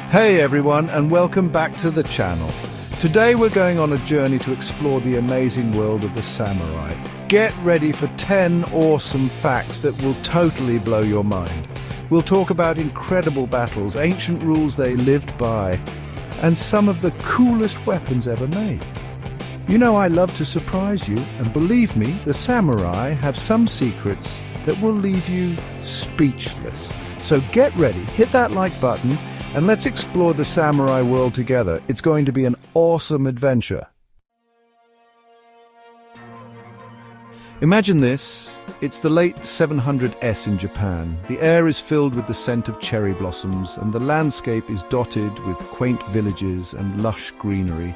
Hey everyone, and welcome back to the channel. Today we're going on a journey to explore the amazing world of the samurai. Get ready for 10 awesome facts that will totally blow your mind. We'll talk about incredible battles, ancient rules they lived by, and some of the coolest weapons ever made. You know I love to surprise you, and believe me, the samurai have some secrets that will leave you speechless. So get ready, hit that like button, and let's explore the samurai world together. It's going to be an awesome adventure. Imagine this. It's the late 700s in Japan. The air is filled with the scent of cherry blossoms, and the landscape is dotted with quaint villages and lush greenery.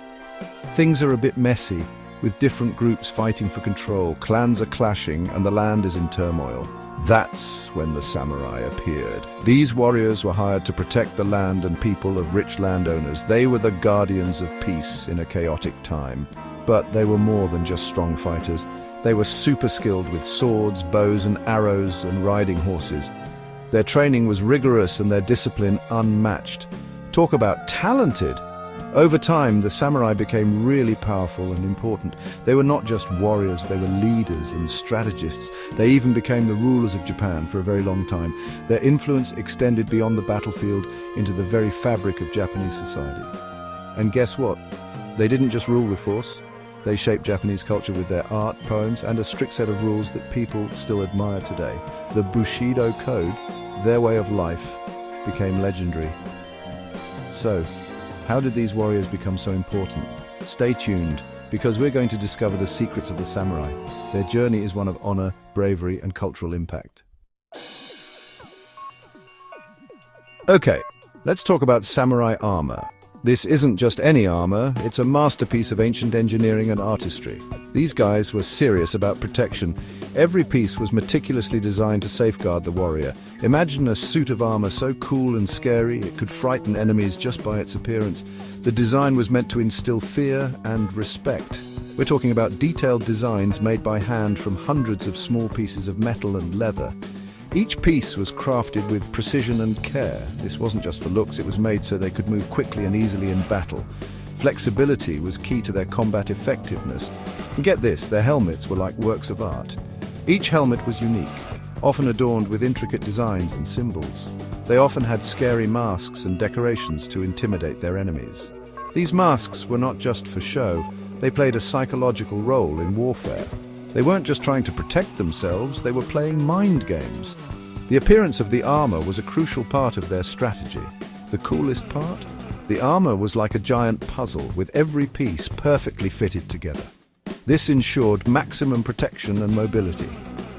Things are a bit messy, with different groups fighting for control. Clans are clashing, and the land is in turmoil. That's when the samurai appeared. These warriors were hired to protect the land and people of rich landowners. They were the guardians of peace in a chaotic time. But they were more than just strong fighters. They were super skilled with swords, bows and arrows, and riding horses. Their training was rigorous and their discipline unmatched. Talk about talented! Over time, the samurai became really powerful and important. They were not just warriors, they were leaders and strategists. They even became the rulers of Japan for a very long time. Their influence extended beyond the battlefield into the very fabric of Japanese society. And guess what? They didn't just rule with force. They shaped Japanese culture with their art, poems, and a strict set of rules that people still admire today. The bushido code, their way of life, became legendary. So, how did these warriors become so important? Stay tuned, because we're going to discover the secrets of the samurai. Their journey is one of honor, bravery, and cultural impact. Okay, let's talk about samurai armor. This isn't just any armor, it's a masterpiece of ancient engineering and artistry. These guys were serious about protection. Every piece was meticulously designed to safeguard the warrior. Imagine a suit of armor so cool and scary it could frighten enemies just by its appearance. The design was meant to instill fear and respect. We're talking about detailed designs made by hand from hundreds of small pieces of metal and leather. Each piece was crafted with precision and care. This wasn't just for looks, it was made so they could move quickly and easily in battle. Flexibility was key to their combat effectiveness. And get this, their helmets were like works of art. Each helmet was unique, often adorned with intricate designs and symbols. They often had scary masks and decorations to intimidate their enemies. These masks were not just for show, they played a psychological role in warfare. They weren't just trying to protect themselves, they were playing mind games. The appearance of the armor was a crucial part of their strategy. The coolest part? The armor was like a giant puzzle, with every piece perfectly fitted together. This ensured maximum protection and mobility.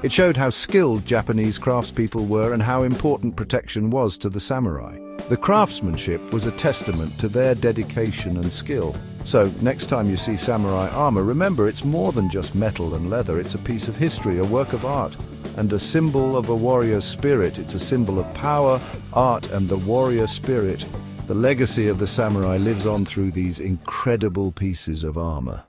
It showed how skilled Japanese craftspeople were and how important protection was to the samurai. The craftsmanship was a testament to their dedication and skill. So, next time you see samurai armor, remember it's more than just metal and leather. It's a piece of history, a work of art, and a symbol of a warrior's spirit. It's a symbol of power, art, and the warrior spirit. The legacy of the samurai lives on through these incredible pieces of armor.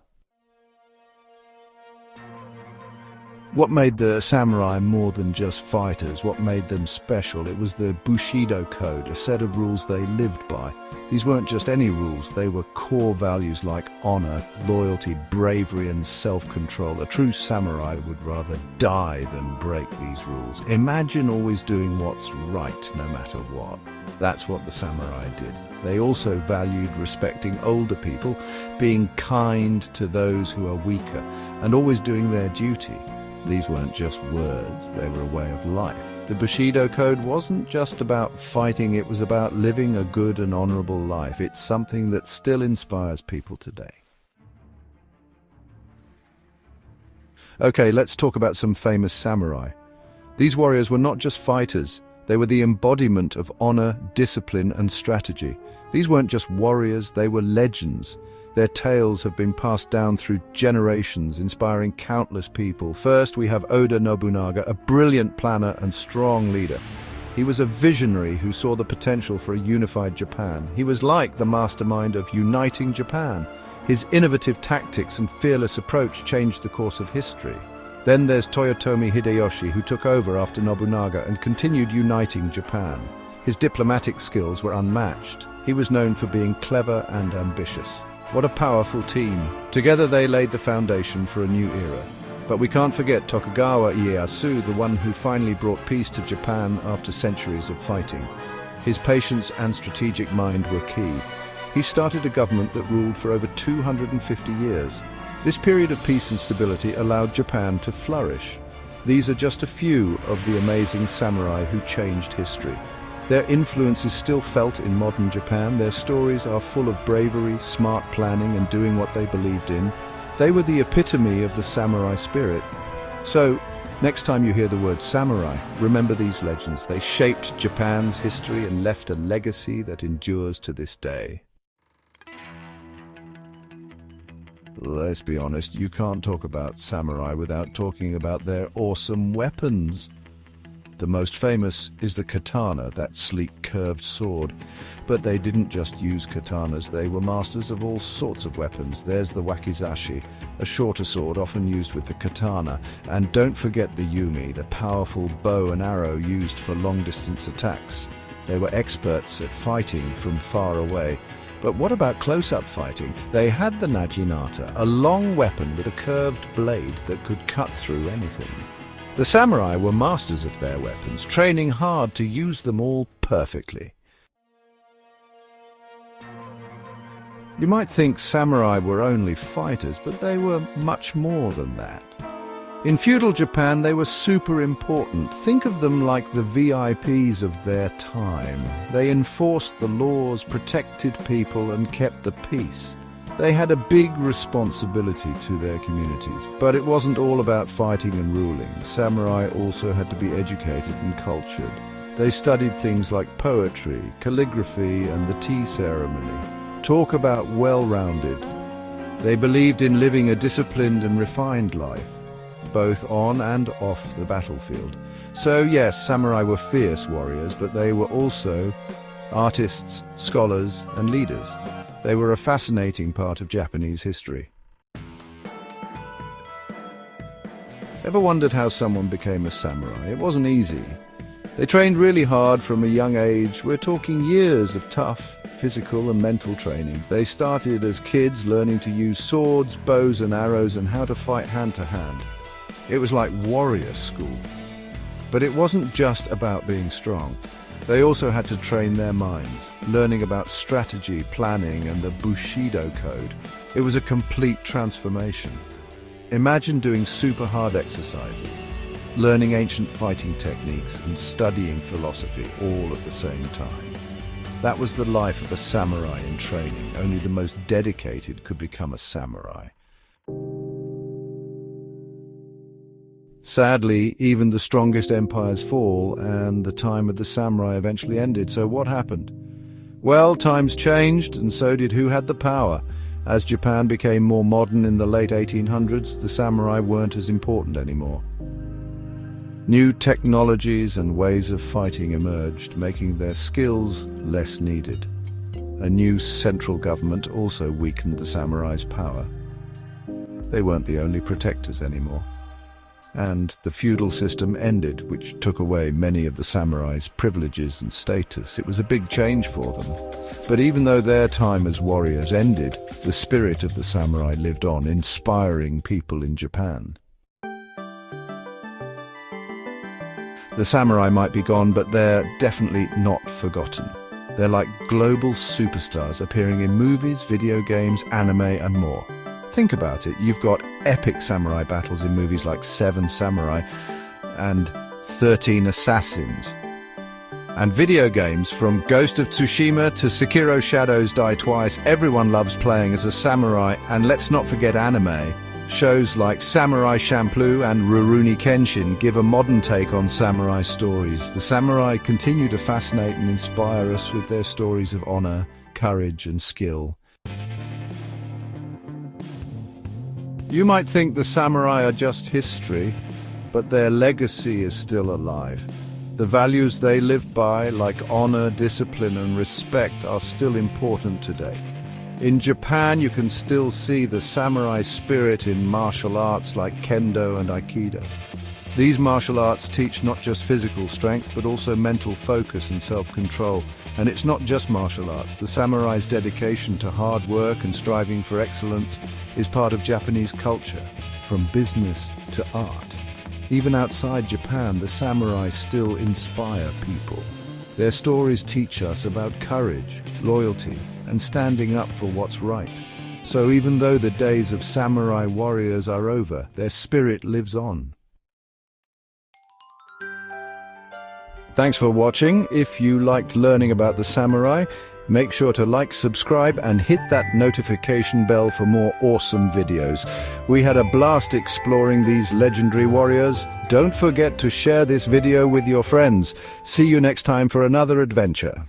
What made the samurai more than just fighters? What made them special? It was the bushido code, a set of rules they lived by. These weren't just any rules, they were core values like honor, loyalty, bravery, and self-control. A true samurai would rather die than break these rules. Imagine always doing what's right, no matter what. That's what the samurai did. They also valued respecting older people, being kind to those who are weaker, and always doing their duty. These weren't just words, they were a way of life. The Bushido Code wasn't just about fighting, it was about living a good and honorable life. It's something that still inspires people today. Okay, let's talk about some famous samurai. These warriors were not just fighters, they were the embodiment of honor, discipline, and strategy. These weren't just warriors, they were legends. Their tales have been passed down through generations, inspiring countless people. First, we have Oda Nobunaga, a brilliant planner and strong leader. He was a visionary who saw the potential for a unified Japan. He was like the mastermind of uniting Japan. His innovative tactics and fearless approach changed the course of history. Then there's Toyotomi Hideyoshi, who took over after Nobunaga and continued uniting Japan. His diplomatic skills were unmatched. He was known for being clever and ambitious. What a powerful team. Together they laid the foundation for a new era. But we can't forget Tokugawa Ieyasu, the one who finally brought peace to Japan after centuries of fighting. His patience and strategic mind were key. He started a government that ruled for over 250 years. This period of peace and stability allowed Japan to flourish. These are just a few of the amazing samurai who changed history. Their influence is still felt in modern Japan. Their stories are full of bravery, smart planning, and doing what they believed in. They were the epitome of the samurai spirit. So, next time you hear the word samurai, remember these legends. They shaped Japan's history and left a legacy that endures to this day. Let's be honest, you can't talk about samurai without talking about their awesome weapons. The most famous is the katana, that sleek curved sword. But they didn't just use katanas, they were masters of all sorts of weapons. There's the wakizashi, a shorter sword often used with the katana. And don't forget the yumi, the powerful bow and arrow used for long-distance attacks. They were experts at fighting from far away. But what about close-up fighting? They had the naginata, a long weapon with a curved blade that could cut through anything. The samurai were masters of their weapons, training hard to use them all perfectly. You might think samurai were only fighters, but they were much more than that. In feudal Japan, they were super important. Think of them like the VIPs of their time. They enforced the laws, protected people, and kept the peace. They had a big responsibility to their communities, but it wasn't all about fighting and ruling. Samurai also had to be educated and cultured. They studied things like poetry, calligraphy, and the tea ceremony. Talk about well-rounded. They believed in living a disciplined and refined life, both on and off the battlefield. So yes, samurai were fierce warriors, but they were also artists, scholars, and leaders. They were a fascinating part of Japanese history. Ever wondered how someone became a samurai? It wasn't easy. They trained really hard from a young age. We're talking years of tough physical and mental training. They started as kids learning to use swords, bows and arrows, and how to fight hand to hand. It was like warrior school. But it wasn't just about being strong. They also had to train their minds, learning about strategy, planning, and the bushido code. It was a complete transformation. Imagine doing super hard exercises, learning ancient fighting techniques, and studying philosophy all at the same time. That was the life of a samurai in training. Only the most dedicated could become a samurai. Sadly, even the strongest empires fall, and the time of the samurai eventually ended. So what happened? Well, times changed, and so did who had the power. As Japan became more modern in the late 1800s, the samurai weren't as important anymore. New technologies and ways of fighting emerged, making their skills less needed. A new central government also weakened the samurai's power. They weren't the only protectors anymore. And the feudal system ended, which took away many of the samurai's privileges and status. It was a big change for them. But even though their time as warriors ended, the spirit of the samurai lived on, inspiring people in Japan. The samurai might be gone, but they're definitely not forgotten. They're like global superstars appearing in movies, video games, anime, and more. Think about it, you've got epic samurai battles in movies like Seven Samurai and 13 Assassins. And video games, from Ghost of Tsushima to Sekiro Shadows Die Twice, everyone loves playing as a samurai. And let's not forget anime. Shows like Samurai Champloo and Rurouni Kenshin give a modern take on samurai stories. The samurai continue to fascinate and inspire us with their stories of honor, courage, and skill. You might think the samurai are just history, but their legacy is still alive. The values they lived by, like honor, discipline, and respect, are still important today. In Japan, you can still see the samurai spirit in martial arts like kendo and aikido. These martial arts teach not just physical strength, but also mental focus and self-control. And it's not just martial arts. The samurai's dedication to hard work and striving for excellence is part of Japanese culture, from business to art. Even outside Japan, the samurai still inspire people. Their stories teach us about courage, loyalty, and standing up for what's right. So even though the days of samurai warriors are over, their spirit lives on. Thanks for watching. If you liked learning about the samurai, make sure to like, subscribe, and hit that notification bell for more awesome videos. We had a blast exploring these legendary warriors. Don't forget to share this video with your friends. See you next time for another adventure.